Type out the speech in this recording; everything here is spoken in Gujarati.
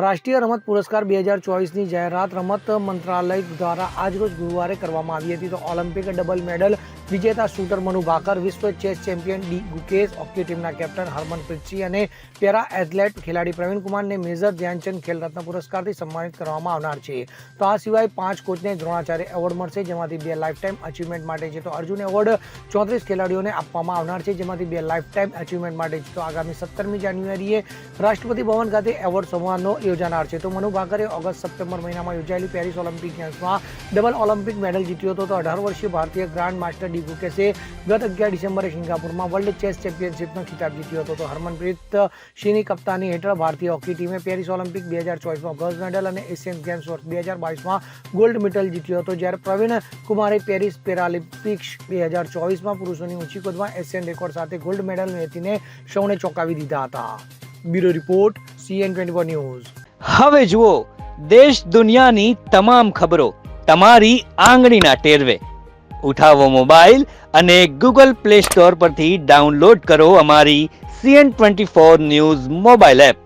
રાષ્ટ્રીય રમત પુરસ્કાર 2024ની જાહેરાત રમત મંત્રાલય દ્વારા આજરોજ ગુરુવારે કરવામાં આવી હતી. તો ઓલિમ્પિક ડબલ મેડલ વિજેતા શૂટર મનુ ભાકર, વિશ્વ chess champion D Gukesh, hockey ટીમના કેપ્ટન હરમનપ્રીત સિંહ અને પેરા એથ્લેટ ખેલાડી પ્રવીણ કુમારને મેજર ધ્યાનચંદ ખેલ રત્ન પુરસ્કારથી સન્માનિત કરવામાં આવનાર છે. તો આ સિવાય 5 કોચને દ્રોણાચાર્ય એવોર્ડ મળશે, જેમાંથી 2 લાઈફ ટાઈમ અચીવમેન્ટ માટે છે. તો અર્જુન એવોર્ડ 34 ખેલાડીઓને આપવામાં આવનાર છે, જેમાંથી 2 લાઈફ ટાઈમ અચીવમેન્ટ માટે છે. તો આગામી 17મી જાન્યુઆરીએ રાષ્ટ્રપતિ ભવન ખાતે એવોર્ડ સમારોહ યોજાનાર છે. તો મનુ ભાકરે ઓગસ્ટ-સપ્ટેમ્બર મહિનામાં યોજાયેલી પેરિસ ઓલિમ્પિક ગેમ્સમાં ડબલ ઓલિમ્પિક મેડલ જીત્યો હતો. તો 18 વર્ષીય ભારતીય ગ્રાન્ડ માસ્ટર ડી ગુકેશે ગત 11 ડિસેમ્બરે સિંગાપુરમાં વર્લ્ડ ચેસ ચેમ્પિયનશિપનો ખિતાબ જીત્યો હતો. તો હરમનપ્રીત સિંહની કપ્તાની હેઠળ ભારતીય હોકી ટીમે પેરિસ ઓલિમ્પિક 2024માં બ્રોન્ઝ મેડલ અને એશિયન ગેમ્સ વર્ષ 2022માં ગોલ્ડ મેડલ જીત્યો હતો. જ્યારે પ્રવીણ કુમારે પેરિસ પેરાલિમ્પિક્સ 2024માં પુરુષોની ઊંચી કૂદમાં એશિયન રેકોર્ડ સાથે ગોલ્ડ મેડલ મેળવીને સૌને ચોંકાવી દીધા હતા. Bureau report CN24 news. હવે જુઓ દેશ દુનિયાની તમામ ખબરો તમારી આંગળીના ટેરવે. ઉઠાવો મોબાઈલ અને Google Play Store પરથી ડાઉનલોડ કરો અમારી CN24 ન્યૂઝ મોબાઈલ એપ.